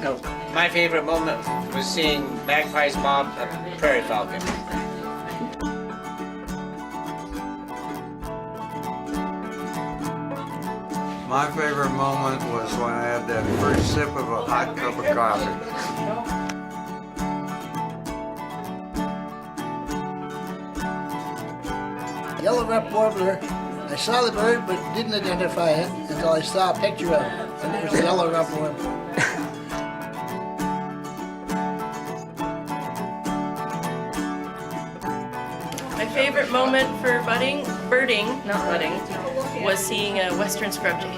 No. My favorite moment was seeing magpies mob a prairie falcon. My favorite moment was when I had that first sip of a hot cup of coffee. Yellow-ruffed warbler. I saw the bird but didn't identify it until I saw a picture of it, and it was a yellow-ruffed warbler. My favorite moment for birding, not budding, was seeing a western scrub jay.